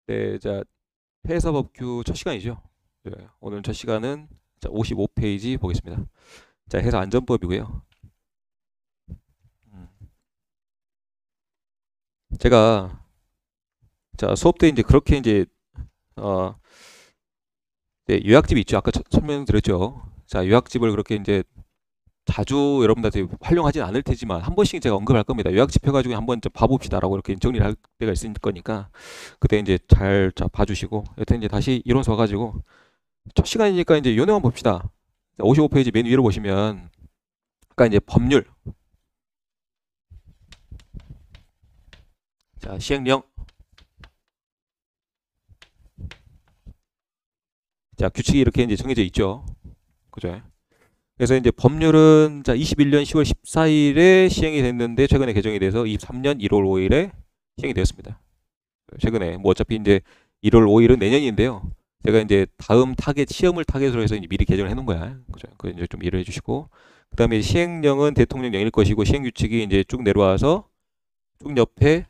네, 자, 회사법규 첫 시간이죠. 네, 오늘 첫 시간은 자, 55페이지 보겠습니다. 자, 회사 안전법이고요. 음. 제가 자, 수업 때 이제 그렇게 이제 어, 네, 요약집 있죠. 아까 설명드렸죠. 자, 요약집을 그렇게 이제 자주 여러분들한테 활용하진 않을 테지만 한 번씩 제가 언급할 겁니다. 요약집 해가지고 한번 좀 봐봅시다라고 이렇게 정리를 할 때가 있을 거니까 그때 이제 잘 자, 봐주시고 여튼 이제 다시 이론서 가지고 첫 시간이니까 이제 요령만 봅시다. 55페이지 맨 위로 보시면 아까 이제 법률, 자, 시행령, 자, 규칙이 이렇게 이제 정해져 있죠. 그죠? 그래서 이제 법률은 자, 21년 10월 14일에 시행이 됐는데 최근에 개정이 돼서 23년 1월 5일에 시행이 되었습니다. 최근에 뭐 어차피 이제 1월 5일은 내년인데요. 제가 이제 다음 타겟 시험을 타겟으로 해서 이제 미리 개정을 해놓은 거야. 그죠? 그 이제 좀 이해를 해주시고 그다음에 시행령은 대통령령일 것이고 시행규칙이 이제 쭉 내려와서 쭉 옆에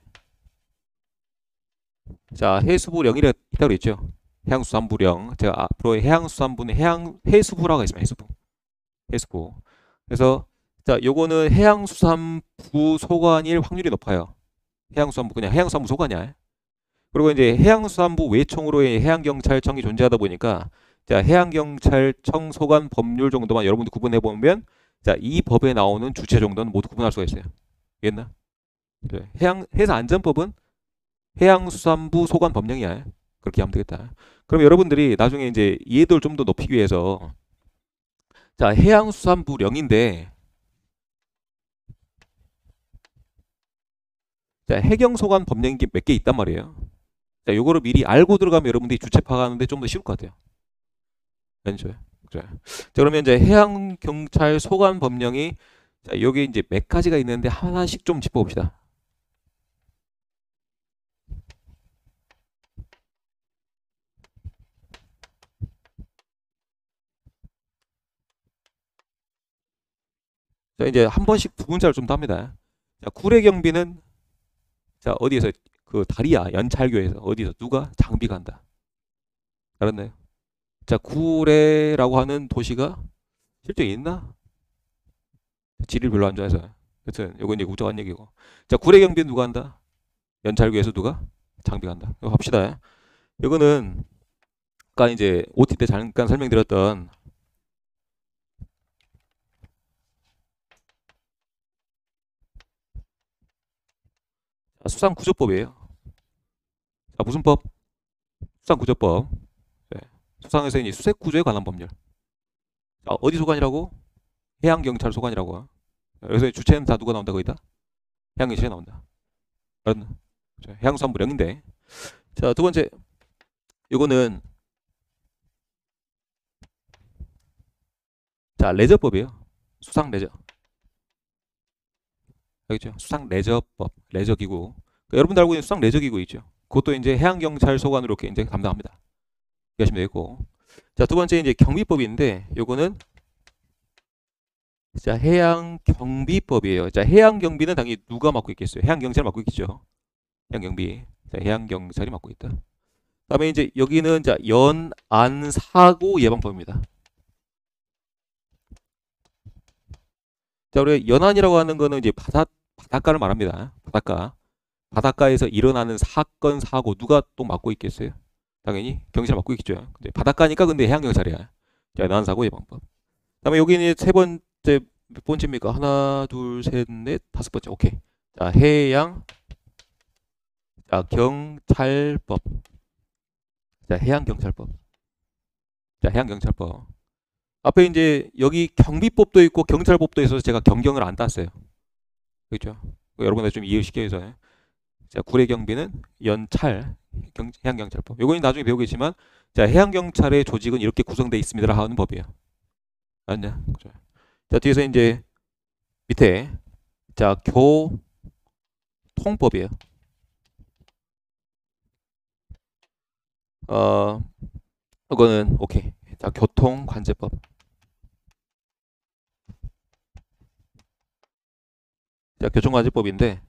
자, 해수부령이라 있다고 그랬죠. 해양수산부령. 제가 앞으로 해양수산부는 해수부라고 했습니다. 해수부. 해수부. 그래서 자, 요거는 해양수산부 소관일 확률이 높아요. 해양수산부 그냥 해양수산부 소관이야. 그리고 이제 해양수산부 외청으로의 해양경찰청이 존재하다 보니까 자, 해양경찰청 소관 법률 정도만 여러분들 구분해 보면 자, 이 법에 나오는 주체 정도는 모두 구분할 수가 있어요. 알겠나? 해사안전법은 해양수산부 소관 법령이야. 그렇게 하면 되겠다. 그럼 여러분들이 나중에 이제 이해도를 좀 더 높이기 위해서 자, 해양수산부령인데 자, 해경소관 법령이 몇 개 있단 말이에요. 자, 요거를 미리 알고 들어가면 여러분들이 주체 파악하는데 좀 더 쉬울 것 같아요. 왠지. 자, 그러면 이제 해양경찰 소관 법령이 자, 여기 이제 몇 가지가 있는데 하나씩 좀 짚어봅시다. 자, 이제 한 번씩 두 문자를 좀 답니다. 자, 구례경비는 자, 어디에서 그 다리야 연찰교에서 어디서 누가 장비가 한다. 알았나요? 자, 구례라고 하는 도시가 실제 있나? 지리를 별로 안 좋아해서. 여튼 요건 이제 우정한 얘기고. 자, 구례 경비 누가 한다? 연찰구에서 누가? 장비가 한다. 이거 합시다. 이거는 아까 이제 OT 때 잠깐 설명드렸던 수상구조법이에요. 자, 무슨 법? 수상구조법. 네. 수상에서 이제 수색구조에 관한 법률. 자, 어디 소관이라고? 해양경찰 소관이라고. 그래서 주체는 다 누가 나온다 거기다? 해양경찰이 나온다. 해양수산부령인데. 자, 두 번째. 이거는 자, 레저법이에요. 수상 레저. 알겠죠? 수상 레저법, 레저기구. 그러니까 여러분들 알고 있는 수상 레저기구 있죠? 그것도 이제 해양경찰 소관으로 이렇게 이제 담당합니다. 이해하시면 되겠고. 자, 두 번째 이제 경비법인데, 요거는 자, 해양경비법이에요. 자, 해양경비는 당연히 누가 맡고 있겠어요? 해양경찰이 맡고 있겠죠? 해양경비. 자, 해양경찰이 맡고 있다. 그다음에 이제 여기는 자, 연안사고 예방법입니다. 자, 우리 연안이라고 하는 거는 이제 바닷가를 말합니다. 바닷가. 바닷가에서 일어나는 사건, 사고 누가 또 맡고 있겠어요? 당연히 경찰 맡고 있겠죠. 근데 바닷가니까 근데 해양경찰이야. 자, 연안사고 예방법. 그다음에 여기는 세 번째 몇 번째입니까? 하나, 둘, 셋, 넷, 다섯 번째. 오케이. 자, 해양 자, 경찰법. 자, 해양경찰법. 자, 해양경찰법. 앞에 이제 여기 경비법도 있고 경찰법도 있어서 제가 경경을 안 땄어요. 그렇죠? 여러분들 좀 이해시켜야 해서. 자, 구례경비는 연찰, 해양경찰법. 요거는 나중에 배우겠지만, 자, 해양경찰의 조직은 이렇게 구성되어 있습니다. 하는 법이에요. 맞냐? 그죠? 자, 뒤에서 이제 밑에, 자, 교통법이에요. 이거는, 오케이. 자, 교통관제법. 자, 교통관제법인데,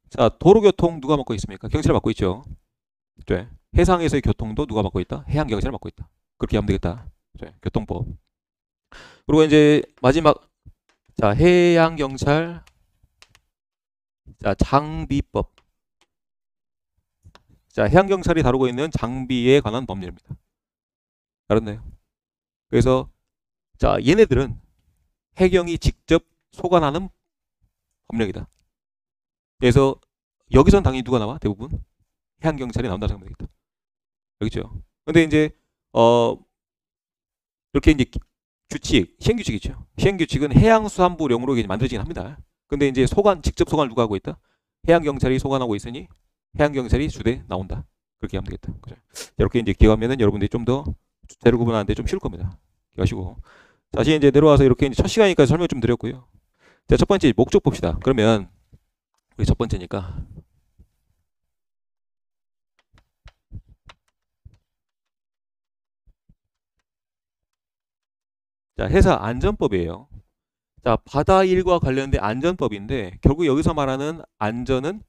자, 도로교통 누가 맡고 있습니까? 경찰 맡고 있죠. 네. 해상에서의 교통도 누가 맡고 있다? 해양경찰이 맡고 있다. 그렇게 하면 되겠다. 자, 교통법. 그리고 이제 마지막 자 해양경찰 자 장비법. 자 해양경찰이 다루고 있는 장비에 관한 법률입니다. 알았나요? 그래서 자 얘네들은 해경이 직접 소관하는 법령이다. 그래서 여기선 당연히 누가 나와? 대부분 해양경찰이 나온다고 생각하면 되겠다. 알겠죠? 근데 이제 이렇게 이제 규칙, 시행규칙이죠. 시행규칙은 해양수산부령으로 만들어지긴 합니다. 근데 이제 직접 소관을 누가 하고 있다? 해양경찰이 소관하고 있으니 해양경찰이 주대 나온다. 그렇게 하면 되겠다. 그죠? 이렇게 이제 기억하면은 여러분들이 좀 더 주체를 구분하는데 좀 쉬울 겁니다. 기억하시고. 다시 이제 내려와서 이렇게 이제 첫 시간이니까 설명 좀 드렸고요. 자, 첫 번째 목적 봅시다. 그러면 우리 첫 번째니까. 자, 해사 안전법이에요. 자, 바다 일과 관련된 안전법인데 결국 여기서 말하는 안전은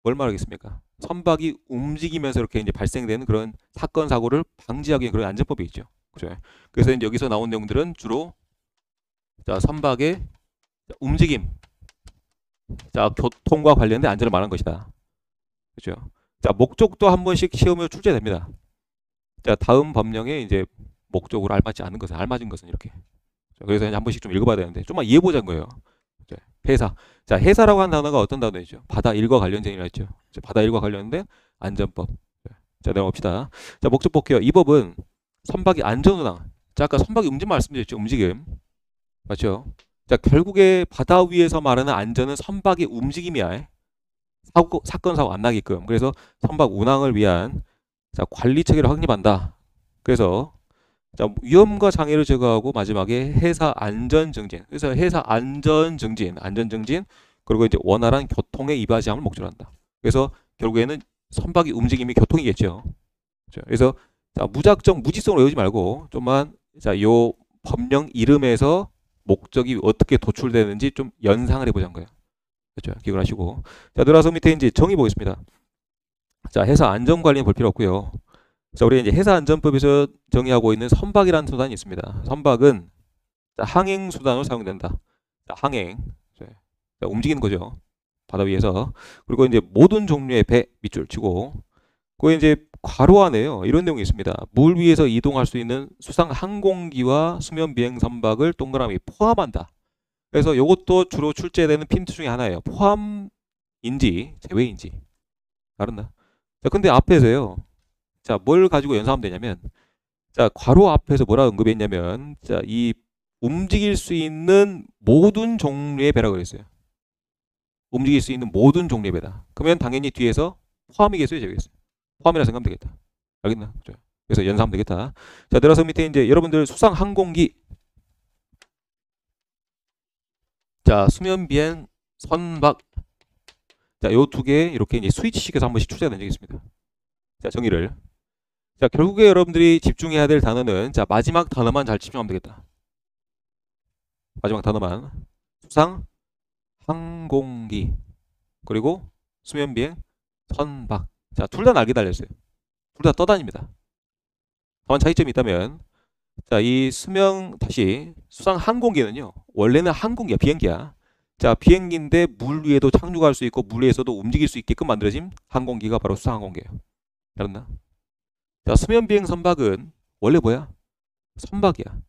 뭘 말하겠습니까? 선박이 움직이면서 이렇게 이제 발생되는 그런 사건 사고를 방지하기 위한 그런 안전법이 있죠. 그죠? 그래서 이제 여기서 나온 내용들은 주로 자, 선박의 움직임, 자, 교통과 관련된 안전을 말하는 것이다. 그죠? 자, 목적도 한 번씩 시험에 출제됩니다. 자, 다음 법령에 이제 목적으로 알맞지 않은 것은 알맞은 것은 이렇게. 그래서 한 번씩 좀 읽어봐야 되는데 좀만 이해해 보자는 거예요. 해사. 자, 해사라고 하는 단어가 어떤 단어이죠? 바다 일과 관련된이라 했죠. 바다 일과 관련된 안전법. 자, 내려봅시다. 자, 목적 볼게요. 이 법은 선박의 안전운항. 자, 아까 선박의 움직임 말씀드렸죠. 움직임. 맞죠? 자, 결국에 바다 위에서 말하는 안전은 선박의 움직임이야. 사건 사고 안 나게끔. 그래서 선박 운항을 위한 자, 관리 체계를 확립한다. 그래서 자, 위험과 장애를 제거하고 마지막에 해사 안전 증진. 그래서 해사 안전 증진, 그리고 이제 원활한 교통에 이바지함을 목적으로 한다. 그래서 결국에는 선박의 움직임이 교통이겠죠. 그래서 자, 무작정 무지성으로 외우지 말고 좀만 자, 요 법령 이름에서 목적이 어떻게 도출되는지 좀 연상을 해보자는 거예요. 그렇죠? 기억을 하시고. 자, 들어와서 밑에 이제 정의 보겠습니다. 자, 해사 안전 관리는 볼 필요 없고요. 자, 우리 이제 해사안전법에서 정의하고 있는 선박이라는 수단이 있습니다. 선박은 자, 항행 수단으로 사용된다. 자, 항행, 자, 움직이는 거죠. 바다 위에서. 그리고 이제 모든 종류의 배 밑줄 치고, 그 이제 괄호 안에요. 이런 내용이 있습니다. 물 위에서 이동할 수 있는 수상 항공기와 수면 비행 선박을 동그라미 포함한다. 그래서 이것도 주로 출제되는 핀트 중에 하나예요. 포함인지 제외인지. 다른다. 자, 근데 앞에서요. 자, 뭘 가지고 연상하면 되냐면, 자, 괄호 앞에서 뭐라 언급했냐면, 자, 이 움직일 수 있는 모든 종류의 배라고 그랬어요. 움직일 수 있는 모든 종류의 배다. 그러면 당연히 뒤에서 포함이겠어요, 제외겠어요? 포함이라 생각하면 되겠다. 알겠나? 그래서 연상하면 되겠다. 자, 내려서 밑에 이제 여러분들 수상 항공기, 자, 수면 비행 선박, 자, 요 두 개 이렇게 이제 스위치식에서 한 번씩 출제가 된 적이 있습니다. 자, 정의를. 자, 결국에 여러분들이 집중해야 될 단어는 자, 마지막 단어만 잘 집중하면 되겠다. 마지막 단어만. 수상 항공기 그리고 수면 비행 선박. 자, 둘 다 날개 달렸어요. 둘 다 떠다닙니다. 다만 차이점이 있다면 자, 이 수상 항공기는요. 원래는 항공기야, 비행기야. 자, 비행기인데 물 위에도 착륙할 수 있고 물 위에서도 움직일 수 있게끔 만들어진 항공기가 바로 수상 항공기예요. 알았나? 자, 수면 비행 선박은 원래 뭐야? 선박이야.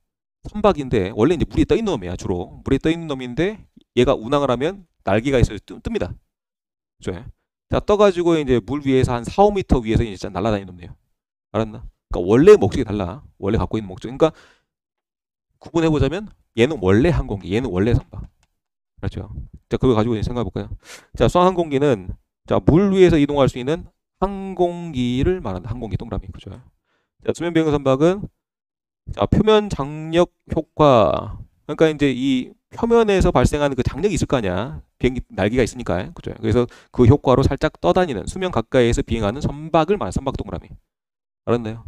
선박인데 원래 이제 물에 떠 있는 놈이야. 주로 물에 떠 있는 놈인데 얘가 운항을 하면 날개가 있어서 뜹니다. 그죠? 자, 떠가지고 이제 물 위에서 한 4, 5m 위에서 이제 날아다니는 놈이에요. 알았나? 그러니까 원래 목적이 달라. 원래 갖고 있는 목적. 그러니까 구분해 보자면 얘는 원래 항공기, 얘는 원래 선박. 그렇죠? 자, 그거 가지고 생각해 볼까요? 자, 수상 항공기는 자, 물 위에서 이동할 수 있는 항공기를 말한다. 항공기 동그라미. 그죠? 자, 수면 비행 선박은 자, 표면 장력 효과. 그러니까 이제 이 표면에서 발생하는 그 장력이 있을 거 아니야. 비행기 날개가 있으니까. 그죠? 그래서 그 효과로 살짝 떠다니는 수면 가까이에서 비행하는 선박을 말하는 선박 동그라미. 알았나요?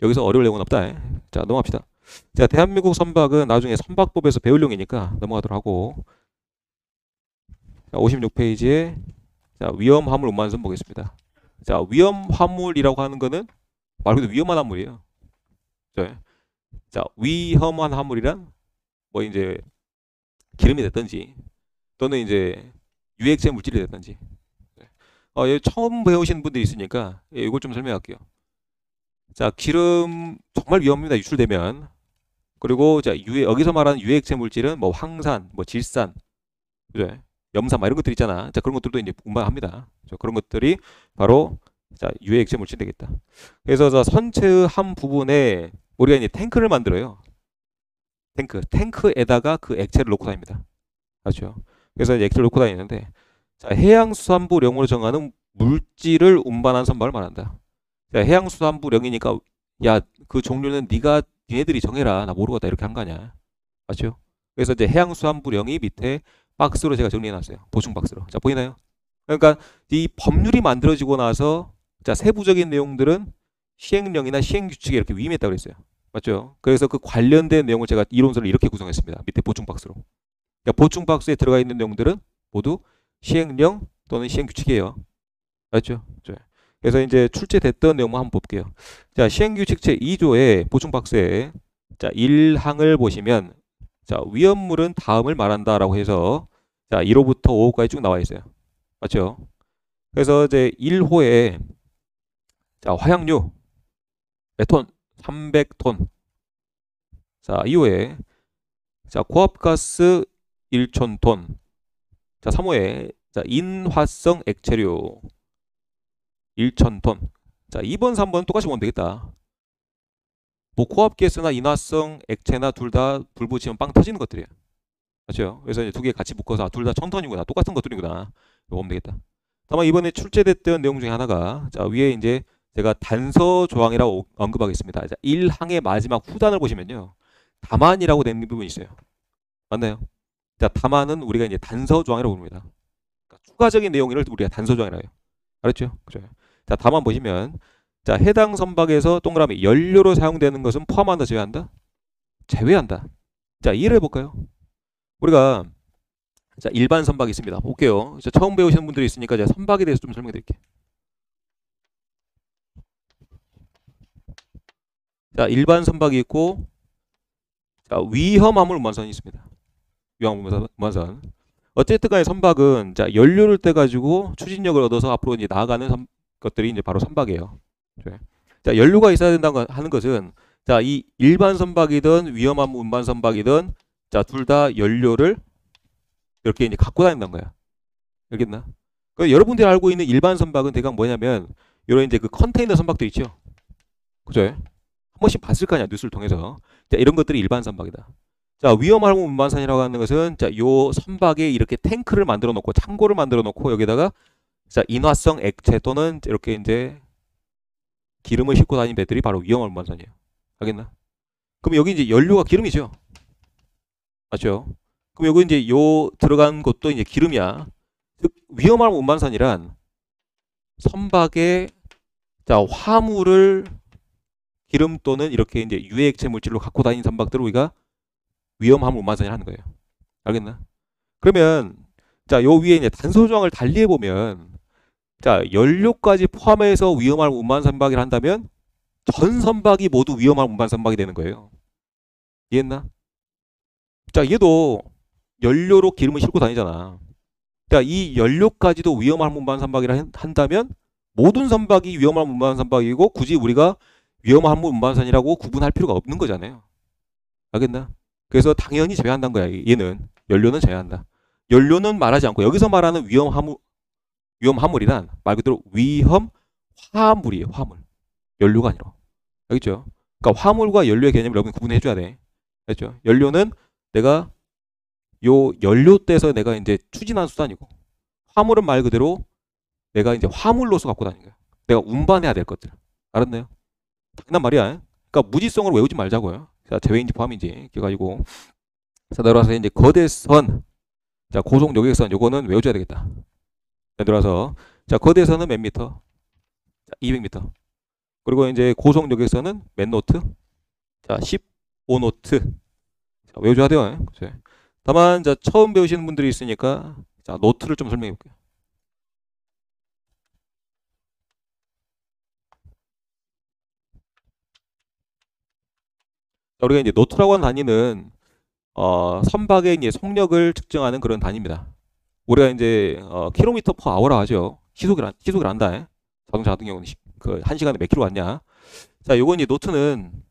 여기서 어려울 내용은 없다. 자, 넘어갑시다. 자, 대한민국 선박은 나중에 선박법에서 배울 용이니까 넘어가도록 하고. 자, 56페이지에 자, 위험 화물 운반선 보겠습니다. 자, 위험 화물이라고 하는 거는 말 그대로 위험한 화물이에요. 자, 위험한 화물이란 뭐 이제 기름이 됐든지 또는 이제 유해체 물질이 됐든지. 처음 배우시는 분들이 있으니까 이걸 좀 설명할게요. 자, 기름 정말 위험합니다. 유출되면. 그리고 자, 여기서 말하는 유해체 물질은 뭐 황산, 뭐 질산, 그죠? 염산, 막 이런 것들 있잖아. 자, 그런 것들도 이제 운반합니다. 그런 것들이 바로 자, 유해액체 물질이 되겠다. 그래서 저 선체의 한 부분에 우리가 이제 탱크를 만들어요. 탱크에다가 그 액체를 넣고 다닙니다. 그렇죠? 그래서 이제 액체를 넣고 다니는데, 자, 해양수산부령으로 정하는 물질을 운반한 선박을 말한다. 자, 해양수산부령이니까 야, 그 종류는 니네들이 정해라. 나 모르겠다. 이렇게 한 거 아니야. 맞죠? 그래서 이제 해양수산부령이 밑에 박스로 제가 정리해놨어요. 보충 박스로. 자, 보이나요? 그러니까 이 법률이 만들어지고 나서 자, 세부적인 내용들은 시행령이나 시행규칙에 이렇게 위임했다고 그랬어요. 맞죠? 그래서 그 관련된 내용을 제가 이론서를 이렇게 구성했습니다. 밑에 보충 박스로. 그러니까 보충 박스에 들어가 있는 내용들은 모두 시행령 또는 시행규칙이에요. 맞죠? 그래서 이제 출제됐던 내용만 한번 볼게요. 자, 시행규칙 제2조의 보충 박스에 자, 1항을 보시면 자, 위험물은 다음을 말한다라고 해서 자, 1호부터 5호까지 쭉 나와 있어요. 맞죠? 그래서 이제 1호에 자, 화약류 몇 톤? 300톤. 자, 2호에 자, 고압가스 1,000톤. 자, 3호에 자, 인화성 액체류 1,000톤. 자, 2번, 3번 똑같이 보면 되겠다. 뭐 고압가스나 인화성 액체나 둘 다 불 붙이면 빵 터지는 것들이에요. 맞죠? 그래서 이제 두 개 같이 묶어서 둘 다 1,000톤이구나. 똑같은 것들이구나. 이거 보면 되겠다. 다만 이번에 출제됐던 내용 중에 하나가 자, 위에 이제 제가 단서 조항이라고 언급하겠습니다. 자, 1항의 마지막 후단을 보시면요. 다만이라고 된 부분이 있어요. 맞나요? 자, 다만은 우리가 이제 단서 조항이라고 부릅니다. 그러니까 추가적인 내용을 우리가 단서 조항이라고 해요. 알았죠? 그죠? 자, 다만 보시면 자, 해당 선박에서 동그라미 연료로 사용되는 것은 포함한다, 제외한다? 제외한다. 자, 이해를 해볼까요? 우리가 자, 일반 선박이 있습니다. 볼게요. 자, 처음 배우시는 분들이 있으니까 제가 선박에 대해서 좀 설명해 드릴게요. 자, 일반 선박이 있고 자, 위험화물 운반선이 있습니다. 위험화물 운반선. 어쨌든 간에 선박은 자, 연료를 떼 가지고 추진력을 얻어서 앞으로 이제 나아가는 것들이 이제 바로 선박이에요. 자, 연료가 있어야 된다고 하는 것은 자, 이 일반 선박이든 위험화물 운반 선박이든 자, 둘 다 연료를 이렇게 이제 갖고 다닌다는 거야. 알겠나? 여러분들이 알고 있는 일반 선박은 대강 뭐냐면 이런 이제 그 컨테이너 선박도 있죠. 그죠? 한 번씩 봤을 거 아니야, 뉴스를 통해서. 자, 이런 것들이 일반 선박이다. 자, 위험하고 운반선이라고 하는 것은 자, 요 선박에 이렇게 탱크를 만들어 놓고 창고를 만들어 놓고 여기다가 자, 인화성 액체 또는 이렇게 이제 기름을 싣고 다니는 배들이 바로 위험한 운반선이에요. 알겠나? 그럼 여기 이제 연료가 기름이죠. 맞죠? 그럼 여기 이제 요 들어간 것도 이제 기름이야. 즉 위험한 운반선이란 선박에 자, 화물을 기름 또는 이렇게 이제 유해액체 물질로 갖고 다니는 선박들을 우리가 위험한 운반선이라 하는 거예요. 알겠나? 그러면 자, 요 위에 이제 단서 조항을 달리해 보면 자, 연료까지 포함해서 위험한 운반 선박이라 한다면 전 선박이 모두 위험한 운반 선박이 되는 거예요. 이해했나? 자, 얘도 연료로 기름을 싣고 다니잖아. 자, 이 연료까지도 위험한 운반 선박이라 한다면 모든 선박이 위험한 운반 선박이고 굳이 우리가 위험한 운반선이라고 구분할 필요가 없는 거잖아요. 알겠나? 그래서 당연히 제외한다는 거야. 얘는 연료는 제외한다. 연료는 말하지 않고 여기서 말하는 위험화물이란 말 그대로 위험화물이에요. 화물. 연료가 아니라. 알겠죠? 그러니까 화물과 연료의 개념을 여러분 구분해 줘야 돼. 알겠죠? 연료는 내가 요 연료 떼서 내가 이제 추진한 수단이고 화물은 말 그대로 내가 이제 화물로서 갖고 다니는 거야. 내가 운반해야 될 것들. 알았나요? 당연한 말이야. 그러니까 무지성으로 외우지 말자고요. 자, 제외인지 포함인지 기억하시고. 자, 내려와서 이제 거대선. 자, 고속 요객선 요거는 외워줘야 되겠다. 자, 내려와서 자, 거대선은 몇 미터? 자, 200m. 그리고 이제 고속 요객선은 몇 노트? 자, 15노트. 자, 외워줘야 돼요. 그렇죠? 다만 자, 처음 배우시는 분들이 있으니까 자, 노트를 좀 설명해 볼게요. 우리가 이제 노트라고 하는 단위는 선박의 이제 속력을 측정하는 그런 단위입니다. 우리가 이제 킬로미터 퍼 아워라 하죠. 시속을 안다. 자동차 같은 경우는 그 1시간에 몇 킬로 갔냐. 자, 요건 이제 노트는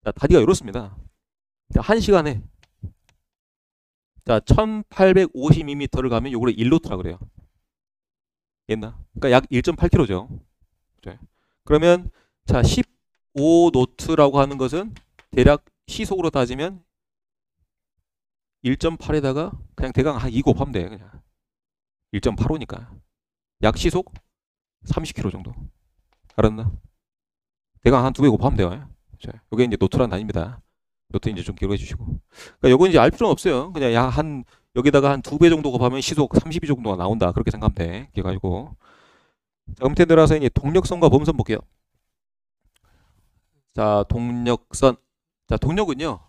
자, 단위가 이렇습니다. 자, 1시간에 자, 1852m를 가면 요거를 1노트라 그래요. 옛날. 그러니까 약 1.8km죠. 그러면 자, 15노트라고 하는 것은 대략 시속으로 따지면 1.8에다가 그냥 대강 한 2 곱하면 돼. 그냥 1.85니까 약 시속 30km 정도. 알았나? 대강 한 2배 곱하면 돼요. 자, 요게 이제 노트라는 단위입니다. 노트 이제 좀 기록해 주시고. 그러니까 요건 이제 알 필요는 없어요. 그냥 약 한 여기다가 한 2배 정도 곱하면 시속 32 정도가 나온다. 그렇게 생각하면 돼. 기억하시고. 자, 밑에 들어가서 이제 동력선과 범선 볼게요. 자, 동력선. 자, 동력은요.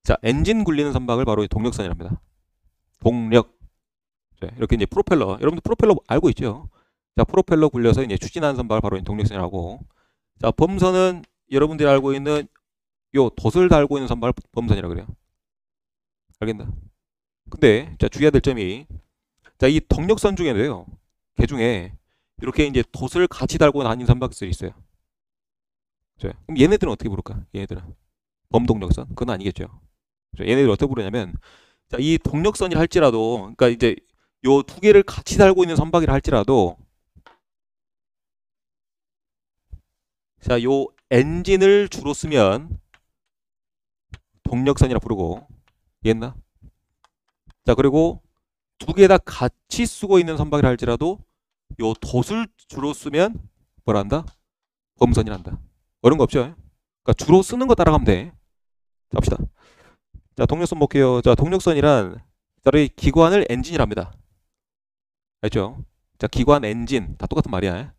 자, 엔진 굴리는 선박을 바로 동력선이랍니다. 동력. 자, 이렇게 이제 프로펠러. 여러분들 프로펠러 알고 있죠? 자, 프로펠러 굴려서 이제 추진하는 선박을 바로 동력선이라고. 자, 범선은 여러분들이 알고 있는 요 돛을 달고 있는 선박을 범선이라고 그래요. 알겠나? 근데 자, 주의해야 될 점이 자, 이 동력선 중에도요. 개 중에 이렇게 이제 돛을 같이 달고 다니는 선박들이 있어요. 자, 그럼 얘네들은 어떻게 부를까? 얘네들은 범동력선? 그건 아니겠죠. 자, 얘네들 어떻게 부르냐면 자, 이 동력선이라 할지라도 그러니까 이제 요 두 개를 같이 달고 있는 선박이라 할지라도 자, 요 엔진을 주로 쓰면 동력선이라 부르고 이해했나? 자, 그리고 두 개 다 같이 쓰고 있는 선박이라 할지라도 요 돛을 주로 쓰면 뭐라 한다? 범선이라 한다. 어려운 거 없죠? 그러니까 주로 쓰는 거 따라가면 돼. 자, 봅시다. 자, 동력선 볼게요. 자, 동력선이란 저희 기관을 엔진이랍니다. 알죠? 자, 기관 엔진 다 똑같은 말이야.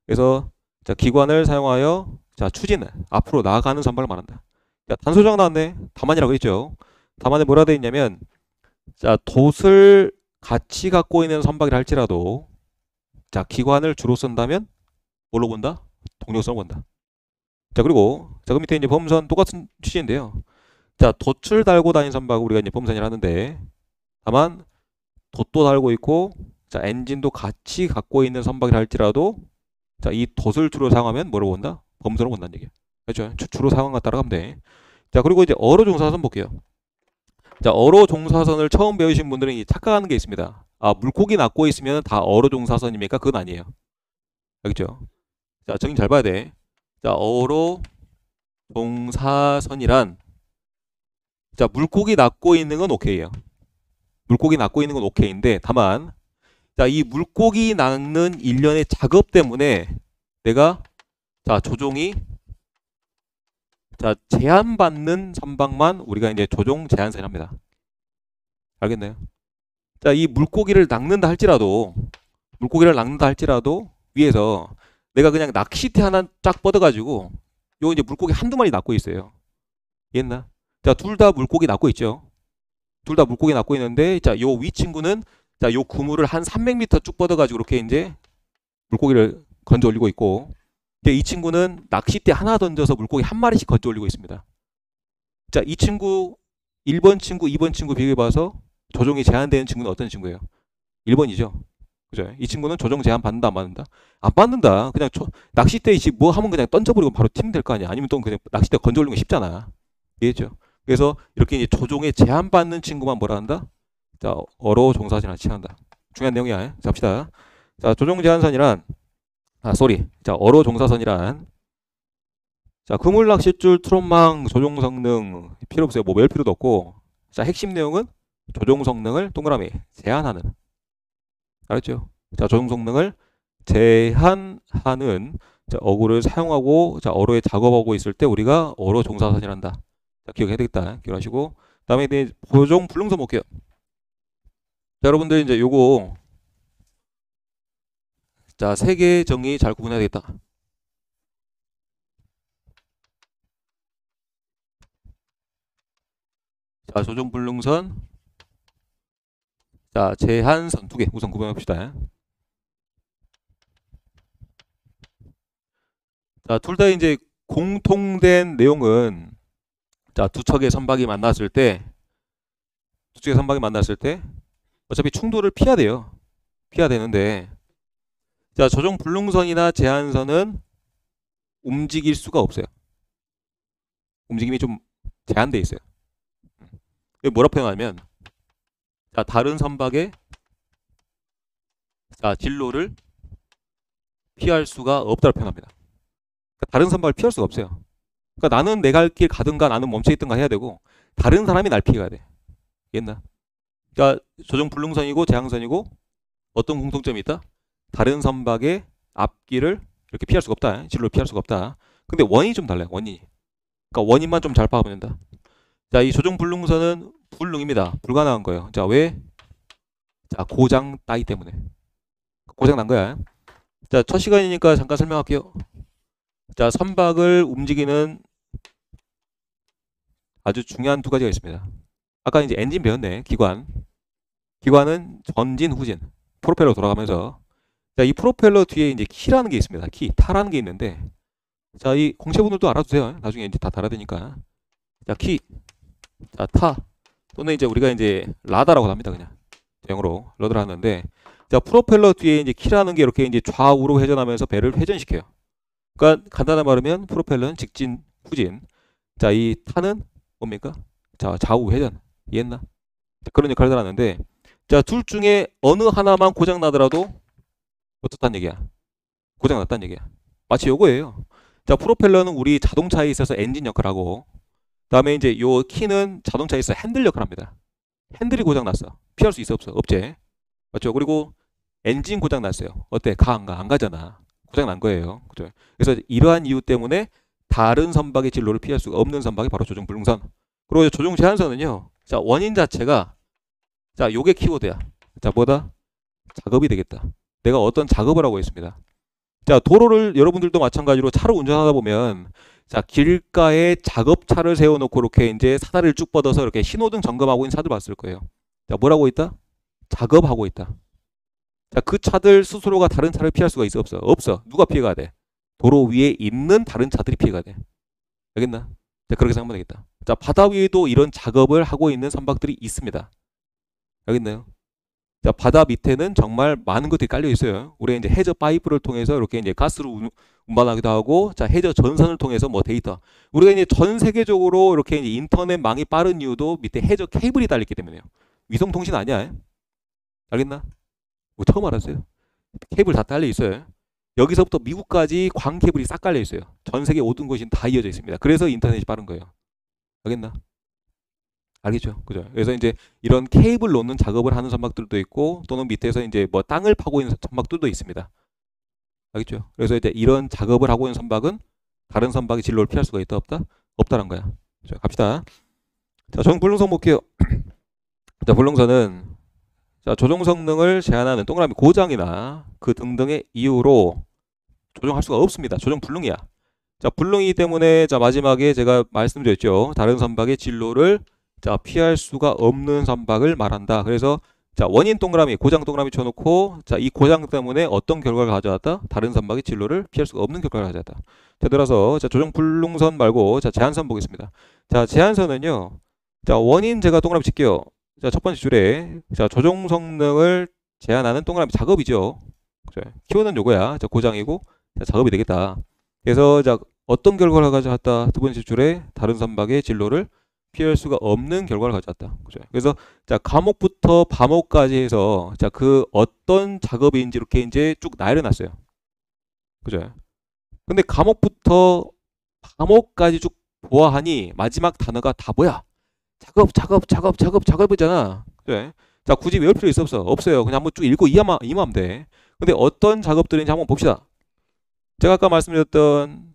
그래서 자, 기관을 사용하여 자, 추진을 앞으로 나아가는 선박을 말한다. 자, 단소정 나왔네. 다만이라고 했죠. 다만에 뭐라 되어 있냐면 자, 돛을 같이 갖고 있는 선박이라 할지라도 자, 기관을 주로 쓴다면 뭘로 본다? 동력선을 본다. 자, 그리고 자, 그 밑에 이제 범선 똑같은 취지인데요. 자, 돛을 달고 다니는 선박을 우리가 이제 범선이라 하는데 다만 돛도 달고 있고 자, 엔진도 같이 갖고 있는 선박이라 할지라도 자, 이 돛을 주로 사용하면 뭐로 본다? 범선으로 본다는 얘기야. 그렇죠? 주로 사용한 거 따라가면 돼. 자, 그리고 이제 어로 종사선 볼게요. 자, 어로 종사선을 처음 배우신 분들은 착각하는 게 있습니다. 아, 물고기 낚고 있으면 다 어로 종사선입니까? 그건 아니에요. 알겠죠? 자, 정의 잘 봐야 돼. 자, 어로 종사선이란 자, 물고기 낚고 있는 건 오케이예요. 물고기 낚고 있는 건 오케이인데 다만 자, 이 물고기 낚는 일련의 작업 때문에 내가 자, 조종이 자, 제한받는 선박만 우리가 이제 조종 제한선이랍니다. 알겠나요? 자, 이 물고기를 낚는다 할지라도 위에서 내가 그냥 낚싯대 하나 쫙 뻗어가지고 요 이제 물고기 한두 마리 낚고 있어요. 이해했나? 자, 둘 다 물고기 낚고 있죠. 둘 다 물고기 낚고 있는데 자, 요 위 친구는 자, 요 그물을 한 300m 쭉 뻗어가지고 이렇게 이제 물고기를 건져 올리고 있고 이 친구는 낚싯대 하나 던져서 물고기 한 마리씩 건져 올리고 있습니다. 자, 이 친구 1번 친구, 2번 친구 비교해봐서 조종이 제한되는 친구는 어떤 친구예요? 1번이죠. 그죠? 이 친구는 조종 제한 받는다 안 받는다? 안 받는다. 그냥 낚싯대 뭐 하면 그냥 던져버리고 바로 튀면 될 거 아니야. 아니면 또 그냥 낚싯대 건져 올리는 거 쉽잖아. 이해했죠? 그래서 이렇게 이제 조종에 제한 받는 친구만 뭐라 한다? 자, 어로 종사선이라 칭한다. 중요한 내용이야. 자, 봅시다. 자, 조종 제한선이란 자, 어로 종사선이란 자, 그물 낚싯줄 트롯망 조종 성능 필요 없어요. 뭐 외울 필요도 없고. 자, 핵심 내용은 조종 성능을 동그라미 제한하는. 알았죠? 자, 조종 성능을 제한하는 자, 어구를 사용하고 자, 어로에 작업하고 있을 때 우리가 어로 종사선이란다. 자, 기억해야 되겠다. 기억하시고. 그다음에 이제 보종 불능선 볼게요. 자, 여러분들 이제 요거 자, 세 개 정의 잘 구분해야 되겠다. 자, 조정불능선. 자, 제한선 두 개 우선 구분해 봅시다. 자, 둘 다 이제 공통된 내용은, 자, 두 척의 선박이 만났을 때, 어차피 충돌을 피해야 돼요. 피해야 되는데, 자, 조정불능선이나 제한선은 움직일 수가 없어요. 움직임이 좀 제한돼 있어요. 이게 뭐라 표현하면, 자, 다른 선박의, 자, 진로를 피할 수가 없다고 표현합니다. 그러니까 다른 선박을 피할 수가 없어요. 그러니까 나는 내 갈 길 가든가 나는 멈춰 있든가 해야 되고, 다른 사람이 날 피해가야 돼. 이해했나? 그러니까 조정불능선이고 제한선이고 어떤 공통점이 있다? 다른 선박의 앞길을 이렇게 피할 수가 없다. 진로를 피할 수가 없다. 근데 원인이 좀 달라요. 원인이. 그러니까 원인만 좀 잘 파악하면 된다. 자, 이 조정불능선은 불능입니다. 불가능한 거예요. 자, 왜? 자, 고장 따위 때문에. 고장 난 거야. 자, 첫 시간이니까 잠깐 설명할게요. 자, 선박을 움직이는 아주 중요한 두 가지가 있습니다. 아까 이제 엔진 배웠네. 기관. 기관은 전진, 후진. 프로펠러 돌아가면서. 자, 이 프로펠러 뒤에 이제 키라는 게 있습니다. 키, 타라는 게 있는데. 자, 이 공채분들도 알아두세요. 나중에 이제 다 달아야 되니까. 자, 키. 자, 타. 또는 이제 우리가 이제 라다라고 합니다. 그냥. 영어로 러드를 하는데. 자, 프로펠러 뒤에 이제 키라는 게 이렇게 이제 좌우로 회전하면서 배를 회전시켜요. 그러니까 간단한 말하면 프로펠러는 직진, 후진. 자, 이 타는 뭡니까? 자, 좌우 회전. 이해했나? 그런 역할을 하는데, 자, 둘 중에 어느 하나만 고장 나더라도 어떻다는 얘기야? 고장 났다는 얘기야. 마치 요거예요. 자, 프로펠러는 우리 자동차에 있어서 엔진 역할을 하고, 그다음에 이제 요 키는 자동차에 있어서 핸들 역할을 합니다. 핸들이 고장 났어. 피할 수 있어 없어? 없지. 맞죠? 그리고 엔진 고장 났어요. 어때? 가 안 가? 안 가잖아. 고장 난 거예요. 그죠? 그래서 이러한 이유 때문에 다른 선박의 진로를 피할 수가 없는 선박이 바로 조정불능선. 그리고 조정 제한선은요. 자, 원인 자체가, 자, 요게 키워드야. 자, 뭐다? 작업이 되겠다. 내가 어떤 작업을 하고 있습니다. 자, 도로를 여러분들도 마찬가지로 차를 운전하다 보면, 자, 길가에 작업차를 세워놓고 이렇게 이제 사다리를 쭉 뻗어서 이렇게 신호등 점검하고 있는 차들 봤을 거예요. 자, 뭘 하고 있다? 작업하고 있다. 자, 그 차들 스스로가 다른 차를 피할 수가 있어 없어? 없어. 누가 피해가야 돼? 도로 위에 있는 다른 차들이 피해가야 돼. 알겠나? 자, 그렇게 생각하면 되겠다. 자, 바다 위에도 이런 작업을 하고 있는 선박들이 있습니다. 알겠나요? 자, 바다 밑에는 정말 많은 것들이 깔려 있어요. 우리가 이제 해저 파이프를 통해서 이렇게 이제 가스로 운반하기도 하고, 자, 해저 전선을 통해서 뭐 데이터. 우리가 이제 전 세계적으로 이렇게 이제 인터넷망이 빠른 이유도 밑에 해저 케이블이 달렸기 때문에요. 위성 통신 아니야. 알겠나? 뭐 처음 알았어요? 케이블 다 달려 있어요. 여기서부터 미국까지 광 케이블이 싹 깔려 있어요. 전 세계 모든 곳이 다 이어져 있습니다. 그래서 인터넷이 빠른 거예요. 알겠나? 알겠죠? 그죠? 그래서 이제 이런 케이블 놓는 작업을 하는 선박들도 있고, 또는 밑에서 이제 뭐 땅을 파고 있는 선박들도 있습니다. 알겠죠? 그래서 이제 이런 작업을 하고 있는 선박은 다른 선박의 진로를 피할 수가 있다 없다? 없다는 거야. 자, 갑시다. 자, 조정불능선 볼게요. 자, 불능선은, 자, 조종 성능을 제한하는 동그라미 고장이나 그 등등의 이유로 조정할 수가 없습니다. 조정 불능이야. 자, 불능이기 때문에, 자, 마지막에 제가 말씀드렸죠. 다른 선박의 진로를, 자, 피할 수가 없는 선박을 말한다. 그래서, 자, 원인 동그라미, 고장 동그라미 쳐놓고, 자, 이 고장 때문에 어떤 결과를 가져왔다? 다른 선박의 진로를 피할 수가 없는 결과를 가져왔다. 자, 따라서, 자, 조정 불능선 말고, 자, 제한선 보겠습니다. 자, 제한선은요. 자, 원인 제가 동그라미 칠게요. 자, 첫 번째 줄에, 자, 조종 성능을 제한하는 동그라미 작업이죠. 키워드는 요거야. 자, 고장이고, 자, 작업이 되겠다. 그래서, 자, 어떤 결과를 가져왔다? 두 번째 줄에 다른 선박의 진로를 피할 수가 없는 결과를 가져왔다. 그죠? 그래서, 자, 과목부터 과목까지 해서, 자, 그 어떤 작업인지 이렇게 이제 쭉 나열해놨어요. 그죠? 근데 과목부터 과목까지 쭉 보아하니 마지막 단어가 다 뭐야? 작업이잖아. 그래. 자, 굳이 외울 필요 있어 없어? 없어요. 그냥 한번 쭉 읽고 이해하면 돼. 근데 어떤 작업들인지 한번 봅시다. 제가 아까 말씀드렸던,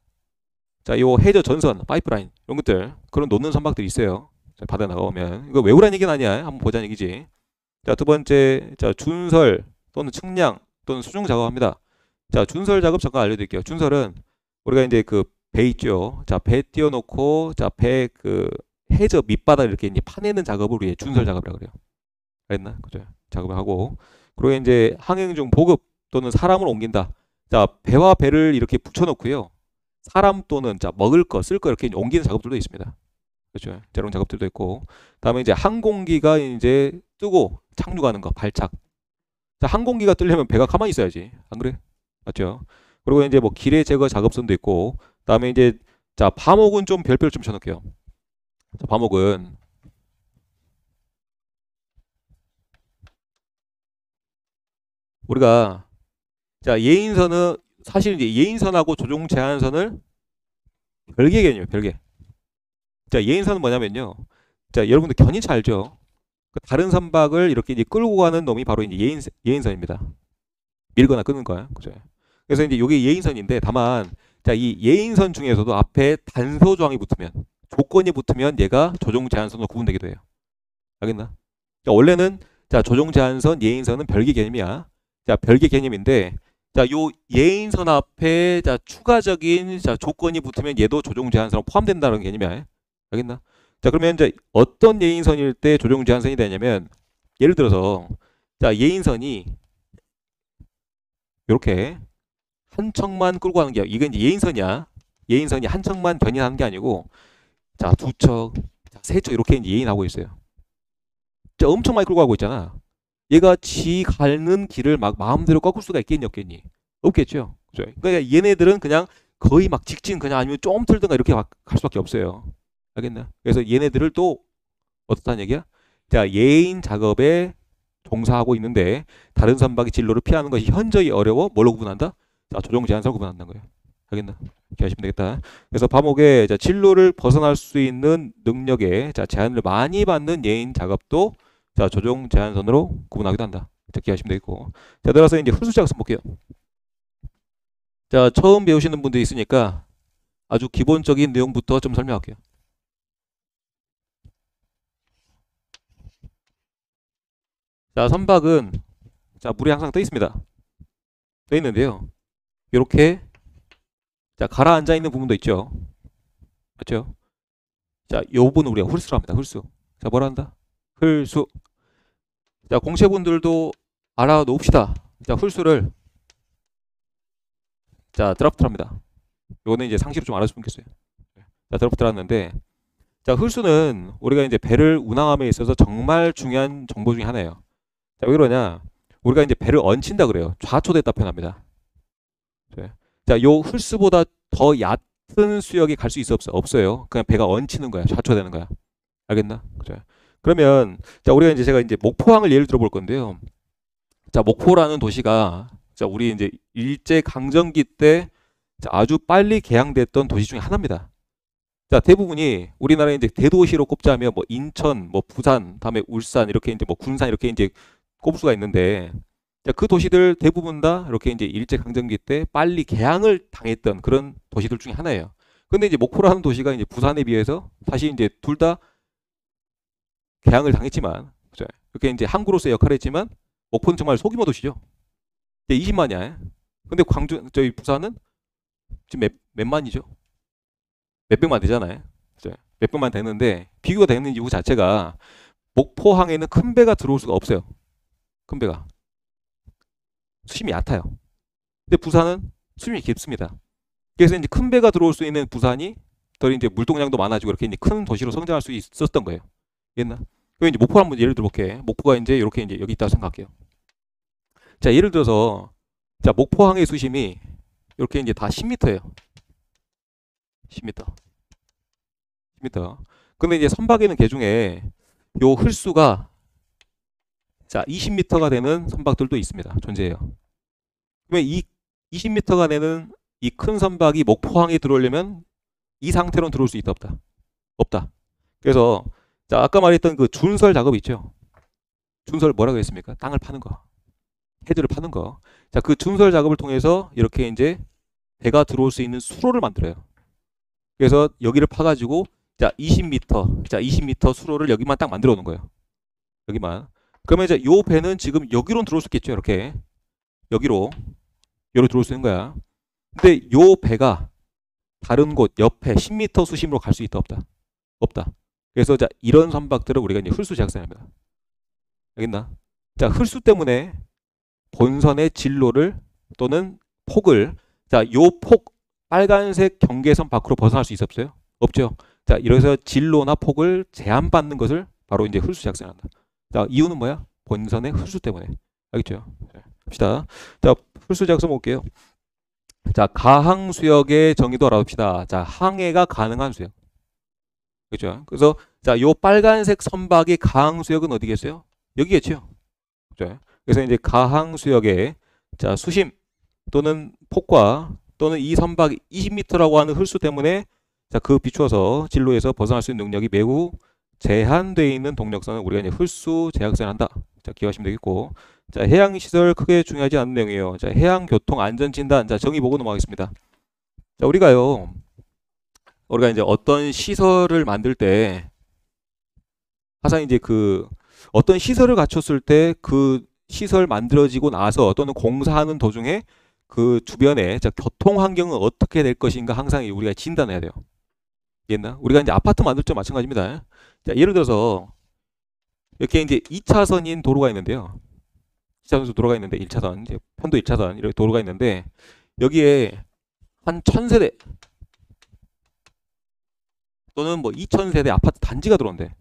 자, 요 해저 전선, 파이프라인 이런 것들, 그런 놓는 선박들이 있어요. 자, 바다에 나가보면 이거 외우라는 얘기는 아니야. 한번 보자는 얘기지. 자, 두 번째, 자, 준설 또는 측량 또는 수중 작업합니다. 자, 준설 작업 잠깐 알려드릴게요. 준설은 우리가 이제 그 배 있죠. 자, 배 띄워놓고, 자, 배 그 해저 밑바닥 이렇게 이제 파내는 작업을 우리 준설 작업이라고 그래요. 알겠나? 그죠? 작업을 하고. 그리고 이제 항행 중 보급 또는 사람을 옮긴다. 자, 배와 배를 이렇게 붙여놓고요. 사람 또는 자 먹을 거, 쓸 거 이렇게 옮기는 작업들도 있습니다. 그렇죠? 이런 작업들도 있고. 다음에 이제 항공기가 이제 뜨고 착륙하는 거, 발착. 자, 항공기가 뜨려면 배가 가만히 있어야지. 안 그래? 맞죠? 그리고 이제 뭐 기뢰 제거 작업선도 있고. 다음에 이제 자, 과목은 좀 별표를 좀 쳐놓을게요. 자, 과목은 우리가 자, 예인선은 사실 이제 예인선하고 조종 제한선을 별개 개념이에요. 별개. 자, 예인선은 뭐냐면요. 자, 여러분들 견인차 알죠? 그 다른 선박을 이렇게 이제 끌고 가는 놈이 바로 이제 예인선입니다. 밀거나 끄는 거야. 그죠? 그래서 이제 이게 예인선인데 다만 자, 이 예인선 중에서도 앞에 단서 조항이 붙으면 조건이 붙으면 얘가 조종 제한선으로 구분되기도 해요. 알겠나? 자, 원래는 자, 조종 제한선, 예인선은 별개 개념이야. 자, 별개 개념인데 자, 요 예인선 앞에 자, 추가적인 자, 조건이 붙으면 얘도 조종 제한선으로 포함된다는 개념이야. 알겠나? 자, 그러면 이제 어떤 예인선일 때 조종 제한선이 되냐면 예를 들어서 자, 예인선이 이렇게 한 척만 끌고 가는 게 이건 이제 예인선이야. 예인선이 한 척만 견인하는 게 아니고 자, 두 척, 세 척 이렇게 이제 예인하고 있어요. 자, 엄청 많이 끌고 가고 있잖아. 얘가 지 가는 길을 막 마음대로 꺾을 수가 있겠니 없겠니? 없겠죠. 그죠? 그러니까 얘네들은 그냥 거의 막 직진 그냥 아니면 좀 틀든가 이렇게 갈 수밖에 없어요. 알겠나? 그래서 얘네들을 또 어떻다는 얘기야? 자, 예인 작업에 종사하고 있는데 다른 선박의 진로를 피하는 것이 현저히 어려워 뭘로 구분한다? 자, 조종 제한선으로 구분한다는 거예요. 알겠나? 이렇게 하시면 되겠다. 그래서 과목에 자, 진로를 벗어날 수 있는 능력에 자, 제한을 많이 받는 예인 작업도 자, 조종 제한선으로 구분하기도 한다. 이렇게 하시면 되겠고. 자, 따라서 이제 흡수 작업선 볼게요. 자, 처음 배우시는 분도 있으니까 아주 기본적인 내용부터 좀 설명할게요. 자, 선박은 자, 물에 항상 떠 있습니다. 떠 있는데요. 이렇게 자, 가라앉아 있는 부분도 있죠. 맞죠? 자, 요 부분은 우리가 홀수로 합니다. 홀수. 자, 뭐라 한다? 홀수. 자, 공채분들도 알아놓읍시다. 자, 홀수를 자, 드라프트 합니다. 요거는 이제 상시로 좀 알아주면 좋겠어요. 자, 드라프트 했는데 자, 홀수는 우리가 이제 배를 운항함에 있어서 정말 중요한 정보 중에 하나예요. 자, 왜 그러냐? 우리가 이제 배를 얹힌다 그래요. 좌초됐다 표현합니다. 자, 요 홀수보다 더 얕은 수역에 갈 수 있어 없어? 없어요. 그냥 배가 얹히는 거야. 좌초되는 거야. 알겠나? 그죠? 그러면 자, 우리가 이제 제가 이제 목포항을 예를 들어 볼 건데요. 자, 목포라는 도시가 자, 우리 이제 일제 강점기 때 자, 아주 빨리 개항됐던 도시 중에 하나입니다. 자, 대부분이 우리나라의 이제 대도시로 꼽자면 뭐 인천, 뭐 부산, 다음에 울산 이렇게 이제 뭐 군산 이렇게 이제 꼽을 수가 있는데 자, 그 도시들 대부분 다 이렇게 이제 일제 강점기 때 빨리 개항을 당했던 그런 도시들 중에 하나예요. 근데 이제 목포라는 도시가 이제 부산에 비해서 사실 이제 둘 다 개항을 당했지만 그죠? 이렇게 이제 항구로서의 역할을 했지만 목포는 정말 소규모 도시죠. 20만이야. 근데 광주 저희 부산은 지금 몇만이죠? 몇백만 되잖아요. 그죠? 몇백만 되는데 비교가 되는 이유 자체가 목포항에는 큰 배가 들어올 수가 없어요. 큰 배가. 수심이 얕아요. 근데 부산은 수심이 깊습니다. 그래서 이제 큰 배가 들어올 수 있는 부산이 더 이제 물동량도 많아지고 이렇게 이제 큰 도시로 성장할 수 있었던 거예요. 옛날. 그럼 이제 목포 한번 예를 들어볼게. 목포가 이제 이렇게 이제 여기 있다고 생각할게요. 자, 예를 들어서 자, 목포항의 수심이 이렇게 이제 다 10m예요. 10m. 10m. 근데 이제 선박에는 개 중에 요 흘수가 자, 20m가 되는 선박들도 있습니다. 존재해요. 그러면 이 20m가 되는 이 큰 선박이 목포항에 들어오려면 이 상태로는 들어올 수 있다 없다? 없다. 그래서 자, 아까 말했던 그 준설 작업 있죠? 준설 뭐라고 했습니까? 땅을 파는 거. 해저를 파는 거. 자, 그 준설 작업을 통해서 이렇게 이제 배가 들어올 수 있는 수로를 만들어요. 그래서 여기를 파가지고 자, 20m. 자, 20m 수로를 여기만 딱 만들어 놓은 거예요. 여기만. 그러면 이제 요 배는 지금 여기로 들어올 수 있겠죠. 이렇게. 여기로 들어올 수 있는 거야. 근데 요 배가 다른 곳 옆에 10m 수심으로 갈 수 있다 없다? 없다. 그래서 자, 이런 선박들을 우리가 이제 홀수 제약선입니다. 알겠나? 자, 홀수 때문에 본선의 진로를 또는 폭을 자, 요 폭 빨간색 경계선 밖으로 벗어날 수 있었어요? 없죠. 자, 이래서 진로나 폭을 제한받는 것을 바로 이제 홀수 제약선한다. 자, 이유는 뭐야? 본선의 홀수 때문에. 알겠죠? 자, 봅시다. 자, 홀수 제약선 볼게요. 자, 가항 수역의 정의도 알아봅시다. 자, 항해가 가능한 수역. 그죠? 그래서 자, 요 빨간색 선박의 가항 수역은 어디겠어요? 여기겠죠. 그죠? 그래서 이제 가항 수역의 자, 수심 또는 폭과 또는 이 선박 20m라고 하는 홀수 때문에 자, 그 비추어서 진로에서 벗어날 수 있는 능력이 매우 제한되어 있는 동력선은 우리가 이제 홀수 제약선을 한다. 자, 기억하시면 되겠고. 자, 해양시설 크게 중요하지 않은 내용이에요. 자, 해양교통안전진단. 자, 정의 보고 넘어가겠습니다. 자, 우리가 이제 어떤 시설을 만들 때 항상 이제 그 어떤 시설을 갖췄을 때 그 시설 만들어지고 나서 또는 공사하는 도중에 그 주변에 자, 교통 환경은 어떻게 될 것인가 항상 우리가 진단해야 돼요. 이해했나? 우리가 이제 아파트 만들 때 마찬가지입니다. 자, 예를 들어서 이렇게 이제 2차선인 도로가 있는데요. 2차선 도로가 있는데 1차선, 이제 편도 1차선 이렇게 도로가 있는데 여기에 한 1000세대 또는 뭐 2000세대 아파트 단지가 들어온대.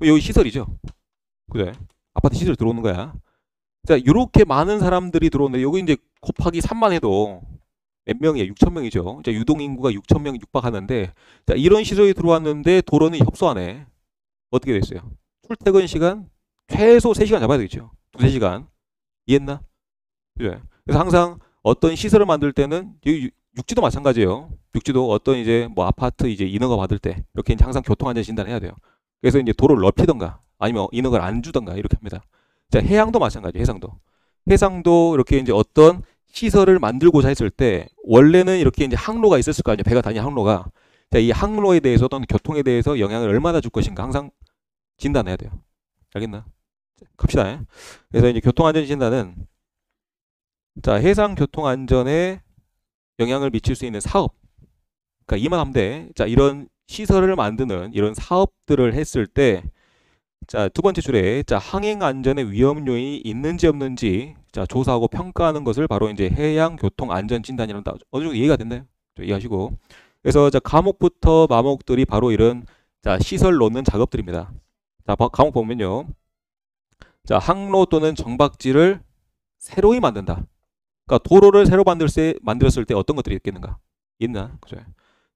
여기 시설이죠. 그래. 아파트 시설 들어오는 거야. 자, 이렇게 많은 사람들이 들어오는데 여기 이제 곱하기 3만 해도 몇 명이에요? 6,000명이죠. 자, 유동인구가 6,000명이 육박하는데 자, 이런 시설이 들어왔는데 도로는 협소하네. 어떻게 됐어요? 출퇴근 시간 최소 3시간 잡아야 되겠죠. 2-3시간. 이해했나? 그래. 그래서 항상 어떤 시설을 만들 때는 육지도 마찬가지예요. 육지도 어떤 이제 뭐 아파트 이제 인허가 받을 때 이렇게 이제 항상 교통안전 진단해야 돼요. 그래서 이제 도로를 넓히던가 아니면 인허가를 안 주던가 이렇게 합니다. 자, 해양도 마찬가지예요. 해상도 이렇게 이제 어떤 시설을 만들고자 했을 때 원래는 이렇게 이제 항로가 있었을 거 아니에요. 배가 다니는 항로가. 자, 이 항로에 대해서 또는 교통에 대해서 영향을 얼마나 줄 것인가 항상 진단해야 돼요. 알겠나? 자, 갑시다. 그래서 이제 교통안전 진단은 자, 해상 교통안전에 영향을 미칠 수 있는 사업. 그러니까 이만 하면 돼. 자, 이런 시설을 만드는 이런 사업들을 했을 때 자, 두 번째 줄에 자, 항행 안전에 위험 요인이 있는지 없는지 자, 조사하고 평가하는 것을 바로 이제 해양 교통 안전 진단이란다. 어느 정도 이해가 됐나요? 이해하시고. 그래서 자, 과목부터 마목들이 바로 이런 자, 시설 놓는 작업들입니다. 자, 과목 보면요. 자, 항로 또는 정박지를 새로이 만든다. 그러니까 도로를 새로 만들었을 때 어떤 것들이 있겠는가? 있나? 그죠?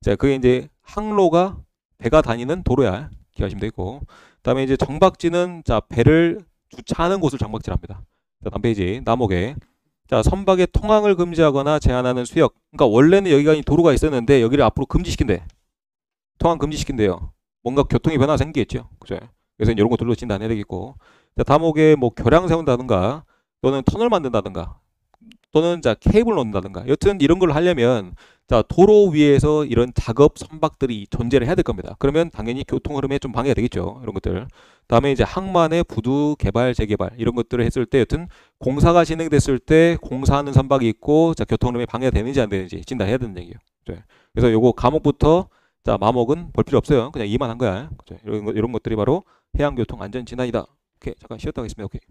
자, 그게 이제 항로가 배가 다니는 도로야. 기억하시면 되고. 그다음에 이제 정박지는 자, 배를 주차하는 곳을 정박지랍니다. 자, 다음 페이지 나목에 자, 선박의 통항을 금지하거나 제한하는 수역. 그러니까 원래는 여기가 도로가 있었는데 여기를 앞으로 금지시킨대. 통항 금지시킨대요. 뭔가 교통의 변화가 생기겠죠. 그죠? 그래서 이런 것들로 진단해야 되겠고. 자, 다목에 뭐 교량 세운다든가 또는 터널 만든다든가 또는 자, 케이블 놓는다든가 여튼 이런 걸 하려면 자, 도로 위에서 이런 작업 선박들이 존재를 해야 될 겁니다. 그러면 당연히 교통 흐름에 좀 방해가 되겠죠. 이런 것들. 다음에 이제 항만의 부두 개발, 재개발 이런 것들을 했을 때 여튼 공사가 진행됐을 때 공사하는 선박이 있고 자, 교통 흐름에 방해가 되는지 안 되는지 진단해야 되는 얘기예요. 그래서 요거 과목부터 자, 마목은 볼 필요 없어요. 그냥 이만 한 거야. 이런 것들이 바로 해양교통 안전 진단이다. 오케이. 잠깐 쉬었다 하겠습니다. 오케이.